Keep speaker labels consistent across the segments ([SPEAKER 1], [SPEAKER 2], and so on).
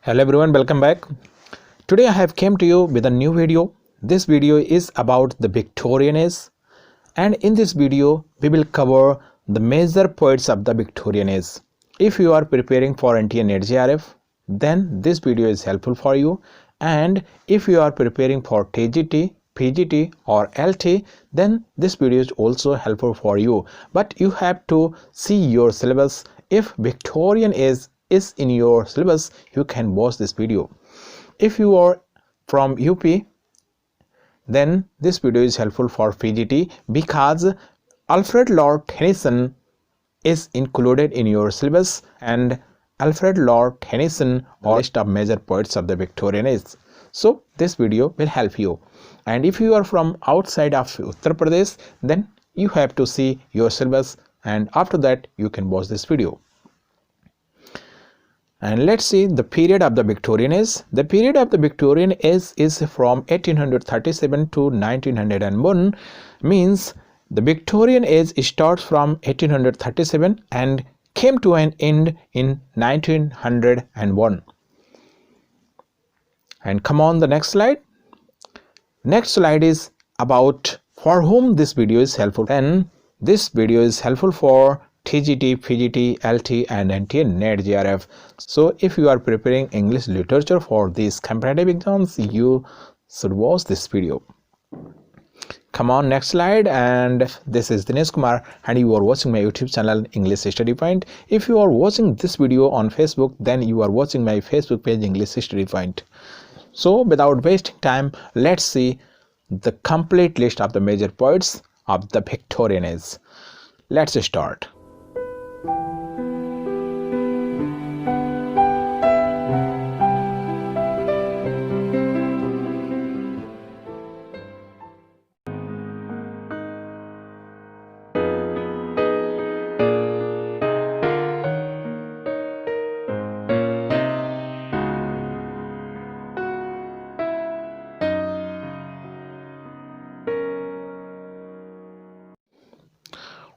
[SPEAKER 1] Hello everyone, welcome back. Today I have came to you with a new video. This video is about the Victorian age, and in this video we will cover the major poets of the Victorian age. If you are preparing for NTA NET JRF, then this video is helpful for you, and if you are preparing for TGT, PGT or LT, then this video is also helpful for you. But you have to see your syllabus. If Victorian age is in your syllabus, you can watch this video. If you are from UP, then this video is helpful for PGT because Alfred Lord Tennyson is included in your syllabus, and Alfred Lord Tennyson or list of major poets of the Victorian age. So this video will help you. And if you are from outside of Uttar Pradesh, then you have to see your syllabus, and after that you can watch this video. And let's see the period of the Victorian age. The period of the Victorian age is from 1837 to 1901. Means the Victorian age starts from 1837 and came to an end in 1901. And come on the next slide. Next slide is about for whom this video is helpful. Then this video is helpful for TGT, PGT, LT and NTA NET JRF. So if you are preparing English literature for these competitive exams, you should watch this video. Come on, next slide. And this is Dinesh Kumar and you are watching my YouTube channel English Study Point. If you are watching this video on Facebook, then you are watching my Facebook page English Study Point. So without wasting time, let's see the complete list of the major poets of the Victorian age. Let's start.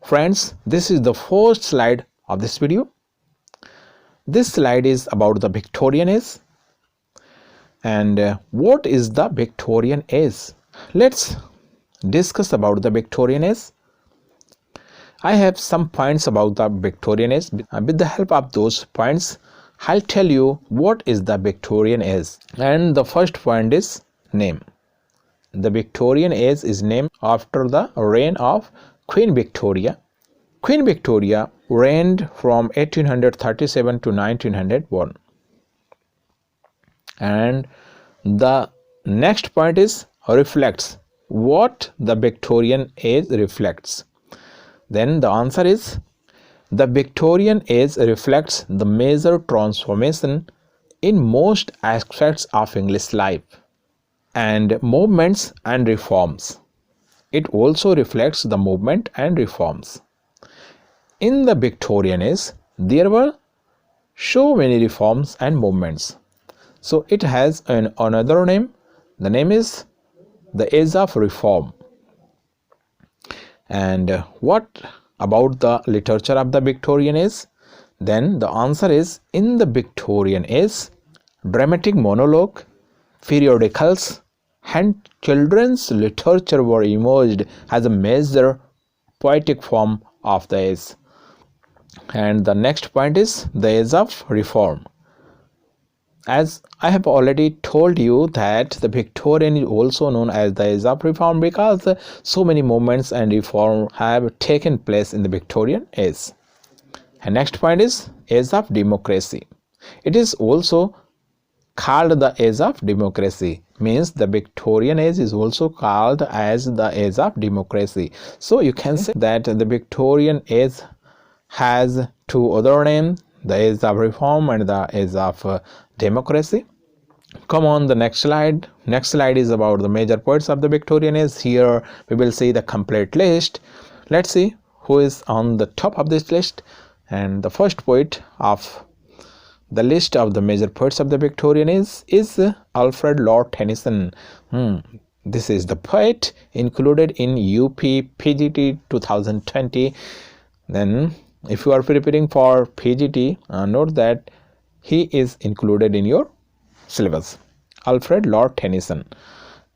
[SPEAKER 1] Friends, this is the first slide of this video. This slide is about the Victorian age. And what is the Victorian age? Let's discuss about the Victorian age. I have some points about the Victorian age. With the help of those points, I'll tell you what is the Victorian age. And the first point is name. The Victorian age is named after the reign of Queen Victoria. Queen Victoria reigned from 1837 to 1901. And the next point is reflects. What the Victorian age reflects? Then the answer is the Victorian age reflects the major transformation in most aspects of English life and movements and reforms. It also reflects the movement and reforms. In the Victorian age, there were so many reforms and movements. So it has another name. The name is the Age of Reform. And what about the literature of the Victorian age? Then the answer is in the Victorian age, dramatic monologue, periodicals, and children's literature were emerged as a major poetic form of the age. And the next point is the age of reform. As I have already told you that the Victorian is also known as the age of reform because so many movements and reform have taken place in the Victorian age. And next point is age of democracy. It is also called the age of democracy. Means the Victorian age is also called as the age of democracy. So you can say that the Victorian age has two other names, the age of reform and the age of democracy. Come on the next slide. Next slide is about the major poets of the Victorian age. Here we will see the complete list. Let's see who is on the top of this list. And the first poet of the list of the major poets of the Victorian age is Alfred Lord Tennyson. This is the poet included in UP PGT 2020. Then if you are preparing for PGT, note that he is included in your syllabus. Alfred Lord Tennyson.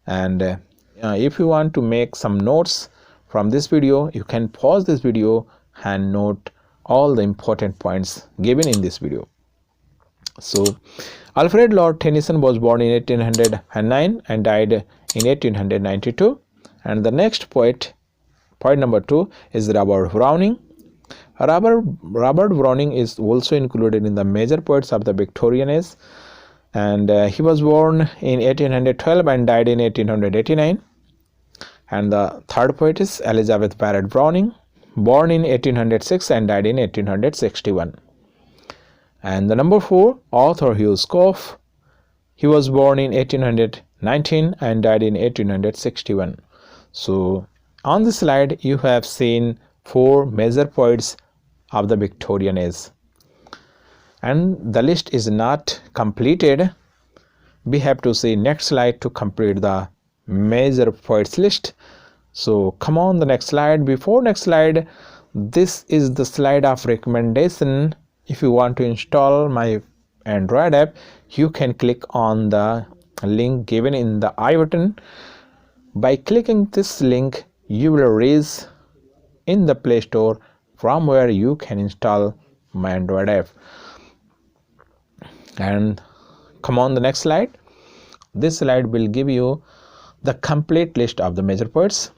[SPEAKER 1] And if you want to make some notes from this video, you can pause this video and note all the important points given in this video. So Alfred Lord Tennyson was born in 1809 and died in 1892. And the next point number 2, is Robert Browning. Robert Browning is also included in the major poets of the Victorian age, and he was born in 1812 and died in 1889. And the third poet is Elizabeth Barrett Browning, born in 1806 and died in 1861. And the number 4, author Hugh Scoff. He was born in 1819 and died in 1861. So on this slide you have seen 4 major poets of the Victorian age, and the list is not completed. We have to see next slide to complete the major poets list. So come on the next slide. Before next slide, this is the slide of recommendation. If you want to install my Android app, you can click on the link given in the I button. By clicking this link, you will reach in the Play Store, from where you can install my Android app. And come on the next slide. This slide will give you the complete list of the major poets.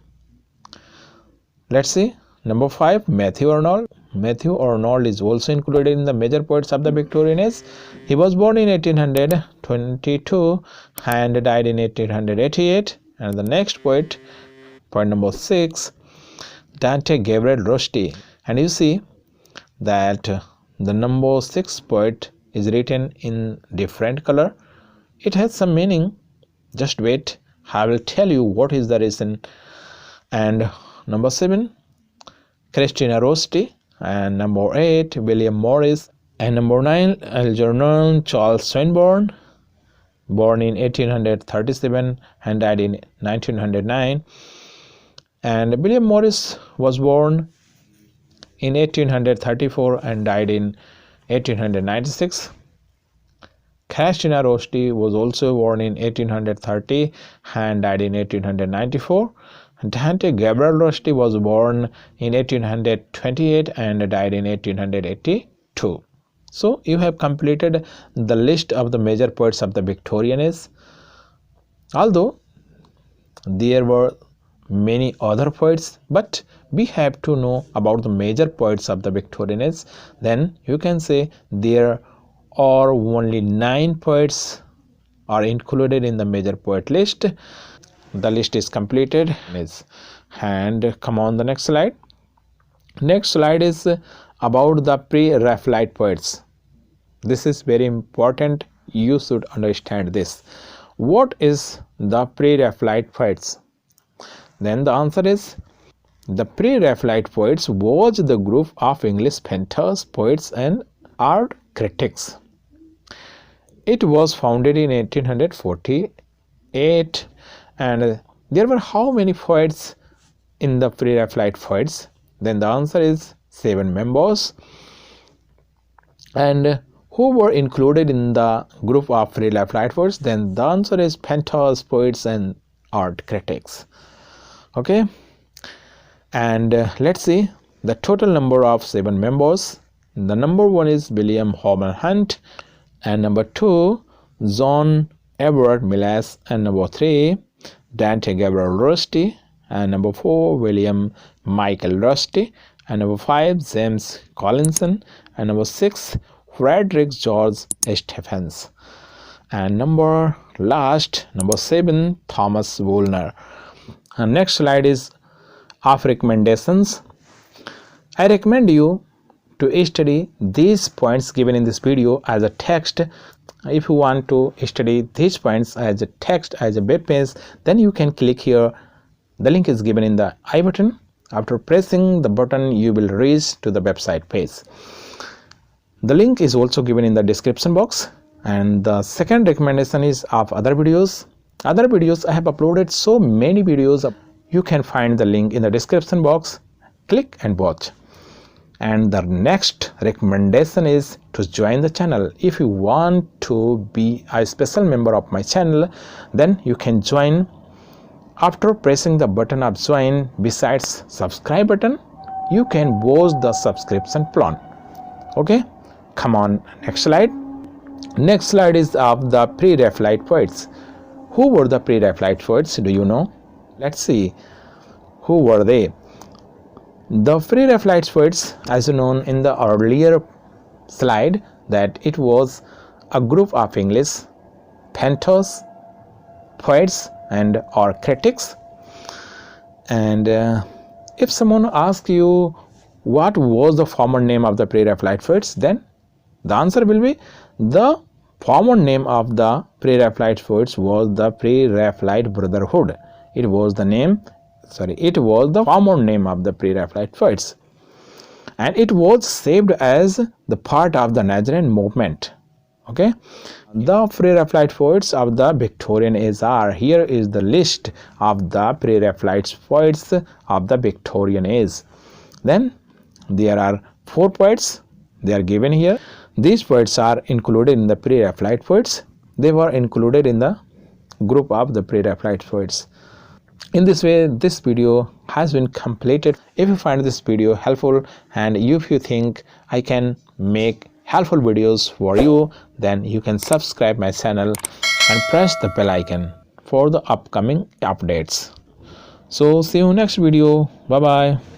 [SPEAKER 1] Let's see. Number 5, Matthew Arnold. Matthew Arnold is also included in the major poets of the Victorian age. He was born in 1822 and died in 1888. And the next poet, point number 6, Dante Gabriel Rossetti. And you see that the number 6 poet is written in different color. It has some meaning. Just wait, I will tell you what is the reason. And number 7, Christina Rossetti. And number 8, William Morris. And number 9, Algernon Charles Swinburne, born in 1837 and died in 1909. And William Morris was born in 1834 and died in 1896. Christina Rossetti was also born in 1830 and died in 1894. Dante Gabriel Rossetti was born in 1828 and died in 1882. So you have completed the list of the major poets of the Victorian age. Although there were many other poets, but we have to know about the major poets of the Victorian age. Then you can say there are only 9 poets are included in the major poet list. The list is completed. And come on the next slide. Next slide is about the pre-Raphaelite poets. This is very important. You should understand this. What is the pre-Raphaelite poets? Then the answer is, the pre-Raphaelite poets was the group of English painters, poets and art critics. It was founded in 1848, and there were how many poets in the pre-Raphaelite poets? Then the answer is 7 members. And who were included in the group of pre-Raphaelite poets? Then the answer is painters, poets and art critics. Okay, and let's see the total number of 7 members. The number 1 is William Howard Hunt, and number 2 John Edward Millas, and number 3 Dante Gabriel Rossetti, and number 4 William Michael Rossetti, and number 5 James Collinson, and number 6 Frederick George Stephens, and number 7 Thomas Woolner. And next slide is of recommendations. I recommend you to study these points given in this video as a text. If you want to study these points as a text, as a web page, then you can click here. The link is given in the I button. After pressing the button, you will reach to the website page. The link is also given in the description box. And the second recommendation is of other videos. I have uploaded so many videos. You can find the link in the description box. Click and watch. And the next recommendation is to join the channel. If you want to be a special member of my channel, then you can join after pressing the button of join. Besides subscribe button, you can watch the subscription plan. Okay, come on, next slide. Next slide is of the pre-Raphaelite poets. Who were the pre-Raphaelite poets? Do you know? Let's see who were they. The pre-Raphaelite poets, as known in the earlier slide, that it was a group of English painters, poets and or critics. And if someone asks you what was the former name of the pre-Raphaelite poets, then the answer will be the former name of the pre-Raphaelite poets was the Pre-Raphaelite Brotherhood. It was the former name of the pre-Raphaelite poets, and it was saved as the part of the Nazarene movement. Okay, the pre-Raphaelite poets of the Victorian age are, here is the list of the pre-Raphaelite poets of the Victorian age. Then there are 4 poets, they are given here. These poets are included in the pre-Raphaelite poets. They were included in the group of the pre-Raphaelite poets. In this way, this video has been completed. If you find this video helpful and if you think I can make helpful videos for you, then you can subscribe my channel and press the bell icon for the upcoming updates. So see you next video. Bye bye.